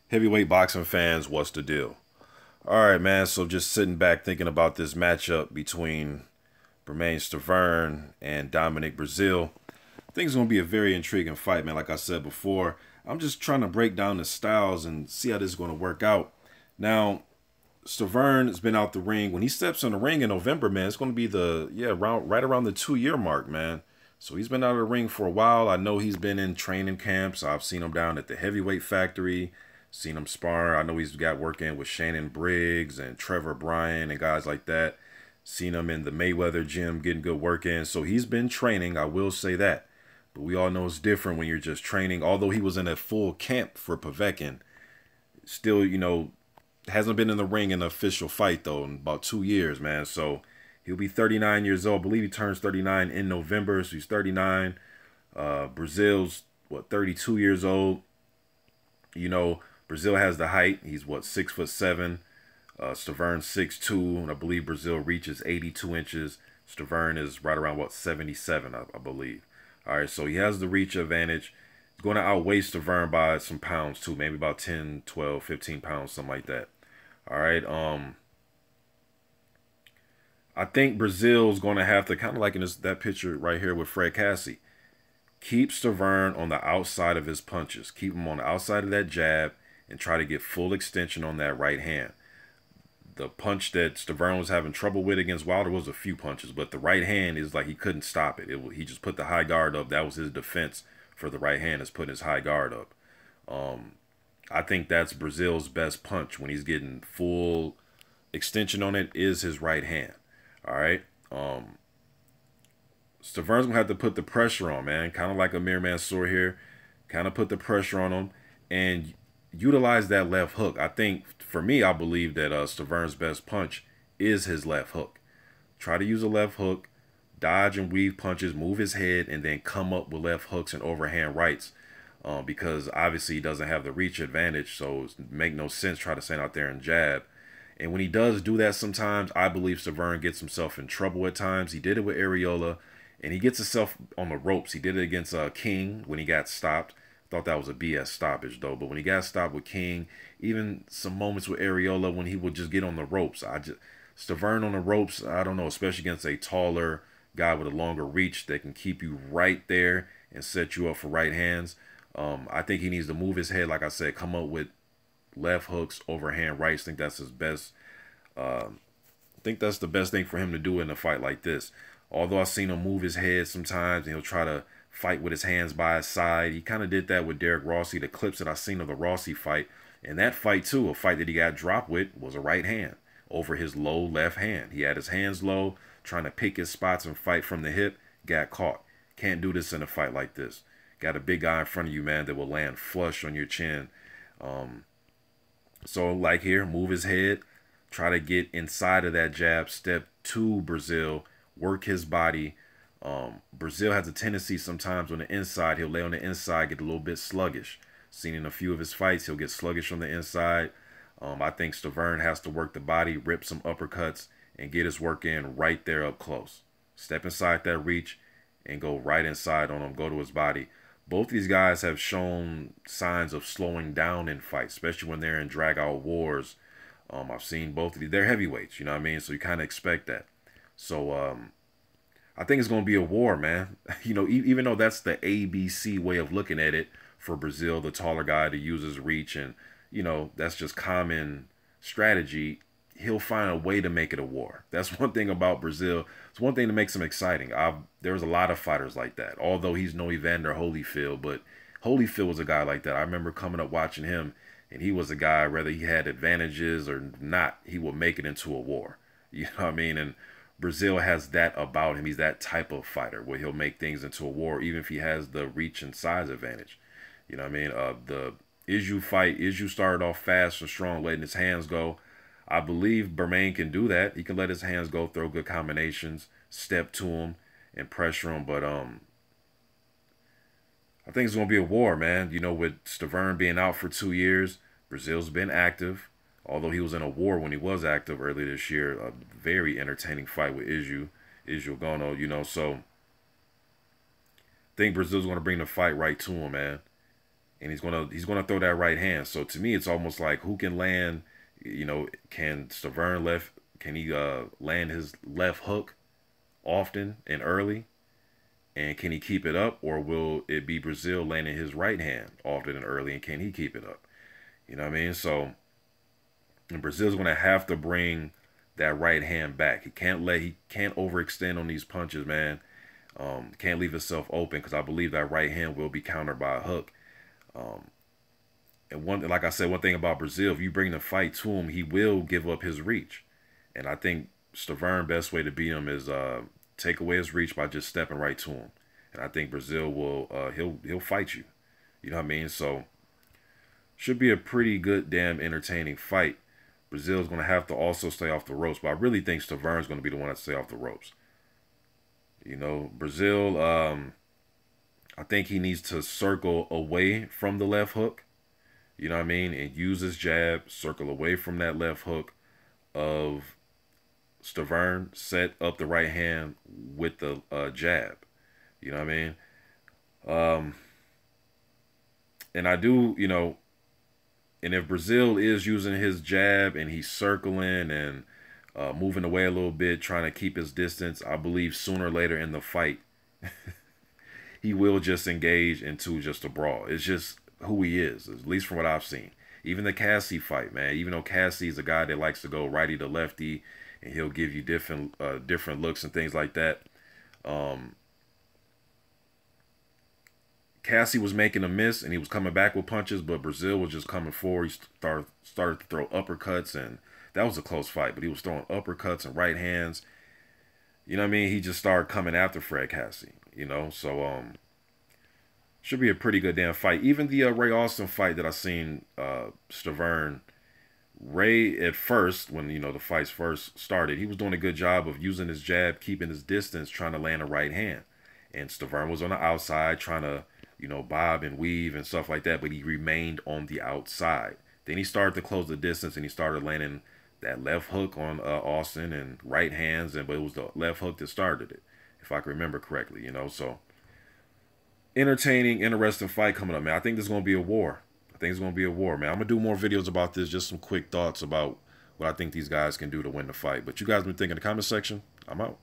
Heavyweight boxing fans, what's the deal? All right, man. So just sitting back thinking about this matchup between Bermane Stiverne and Dominic Breazeale. I think it's going to be a very intriguing fight, man. Like I said before, I'm just trying to break down the styles and see how this is going to work out. Now, Stiverne has been out the ring. When he steps in the ring in November, man, it's going to be right around the 2 year mark, man. So he's been out of the ring for a while. I know he's been in training camps. I've seen him down at the heavyweight factory, seen him spar. I know he's got working with Shannon Briggs and Trevor Bryan and guys like that. Seen him in the Mayweather gym getting good work in. So he's been training, I will say that. But we all know it's different when you're just training. Although he was in a full camp for Povetkin, still, hasn't been in the ring in an official fight, though, in about 2 years, man. So he'll be 39 years old. I believe he turns 39 in November, so he's 39. Breazeale's, 32 years old. Breazeale has the height. He's, 6'7". Stiverne's 6'2", and I believe Breazeale reaches 82 inches. Stiverne is right around, 77, I believe. All right, so he has the reach advantage. He's going to outweigh Stiverne by some pounds, too. Maybe about 10, 12, 15 pounds, something like that. All right, I think Breazeale's going to have to, kind of like in that picture right here with Fred Cassie, keep Stiverne on the outside of his punches. Keep him on the outside of that jab and try to get full extension on that right hand. The punch that Stiverne was having trouble with against Wilder was a few punches, but the right hand is like he couldn't stop it. He just put the high guard up. That was his defense for the right hand, is putting his high guard up. I think that's Breazeale's best punch when he's getting full extension on it, is his right hand. All right. Stiverne's gonna have to put the pressure on, man. Kind of like Amir Mansour here. Kind of put the pressure on him and utilize that left hook. I think, for me, I believe that Stiverne's best punch is his left hook. Try to use a left hook, dodge and weave punches, move his head, and then come up with left hooks and overhand rights. Because obviously he doesn't have the reach advantage, so it make no sense try to stand out there and jab. And when he does do that sometimes, I believe Stiverne gets himself in trouble at times. He did it with Areola, and he gets himself on the ropes. He did it against King when he got stopped. Thought that was a BS stoppage, though. But when he got stopped with King, even some moments with Areola when he would just get on the ropes. Stiverne on the ropes, I don't know, especially against a taller guy with a longer reach that can keep you right there and set you up for right hands. I think he needs to move his head, like I said, come up with left hooks, overhand rights. I think that's his best. I think that's the best thing for him to do in a fight like this. Although I've seen him move his head sometimes, and he'll try to fight with his hands by his side. He kind of did that with Derek Rossi. The clips that I've seen of the Rossi fight, and that fight too, a fight that he got dropped with, was a right hand over his low left hand. He had his hands low, trying to pick his spots and fight from the hip, got caught. Can't do this in a fight like this. Got a big guy in front of you, man, that will land flush on your chin. So like here, move his head, try to get inside of that jab, step to Breazeale, work his body. Breazeale has a tendency sometimes on the inside. He'll lay on the inside, get a little bit sluggish. Seen in a few of his fights, he'll get sluggish on the inside. I think Stiverne has to work the body, rip some uppercuts, and get his work in right there up close. Step inside that reach and go right inside on him, go to his body. Both these guys have shown signs of slowing down in fights, especially when they're in drag-out wars. I've seen both of these. They're heavyweights, you know what I mean? So you kind of expect that. So I think it's going to be a war, man. Even though that's the ABC way of looking at it for Breazeale, the taller guy, to use his reach, and, that's just common strategy, he'll find a way to make it a war. That's one thing about Breazeale. It's one thing that makes him exciting. There's a lot of fighters like that, although he's no Evander Holyfield, but Holyfield was a guy like that. I remember coming up watching him, and he was a guy, whether he had advantages or not, he would make it into a war. You know what I mean? And Breazeale has that about him. He's that type of fighter where he'll make things into a war, even if he has the reach and size advantage. You know what I mean? The Iju fight, Iju started off fast and strong, letting his hands go. I believe Bermane can do that. He can let his hands go, throw good combinations, step to him, and pressure him. But I think it's going to be a war, man. With Stiverne being out for 2 years, Breazeale's been active. Although he was in a war when he was active earlier this year. A very entertaining fight with Iju Gono, so I think Breazeale's going to bring the fight right to him, man. and he's gonna throw that right hand. So to me, it's almost like who can land. You know, can Stiverne left? Can he land his left hook often and early? And can he keep it up, or will it be Breazeale landing his right hand often and early, and can he keep it up? You know what I mean? So and Breazeale's going to have to bring that right hand back. He can't overextend on these punches, man. Can't leave himself open because I believe that right hand will be countered by a hook. And like I said, one thing about Breazeale, if you bring the fight to him, he will give up his reach. And I think Stiverne best way to beat him is take away his reach by just stepping right to him. And I think Breazeale will he'll fight you. You know what I mean? So should be a pretty good damn entertaining fight. Breazeale's gonna have to also stay off the ropes, but I really think Stiverne's gonna be the one that stay off the ropes. You know, Breazeale, I think he needs to circle away from the left hook. You know what I mean? And use his jab, circle away from that left hook of Stiverne, set up the right hand with the jab. You know what I mean? And I do, you know, and if Breazeale is using his jab and he's circling and moving away a little bit, trying to keep his distance, I believe sooner or later in the fight, he will just engage into just a brawl. It's just who he is, at least from what I've seen. Even the Cassie fight, man. Even though Cassie's a guy that likes to go righty to lefty, and he'll give you different looks and things like that. Cassie was making a miss, and he was coming back with punches, but Breazeale was just coming forward. He started to throw uppercuts, and that was a close fight. But he was throwing uppercuts and right hands. You know what I mean? He just started coming after Fred Cassie. You know, so should be a pretty good damn fight. Even the Ray Austin fight that I seen Stiverne. Ray at first, when you know the fights first started, he was doing a good job of using his jab, keeping his distance, trying to land a right hand. And Stiverne was on the outside trying to, you know, bob and weave and stuff like that, but he remained on the outside. Then he started to close the distance and he started landing that left hook on Austin and right hands, but it was the left hook that started it, if I can remember correctly, you know. So entertaining, interesting fight coming up, man. I think there's gonna be a war. I think it's gonna be a war, man. I'm gonna do more videos about this, just some quick thoughts about what I think these guys can do to win the fight. But you guys been thinking in the comment section. I'm out.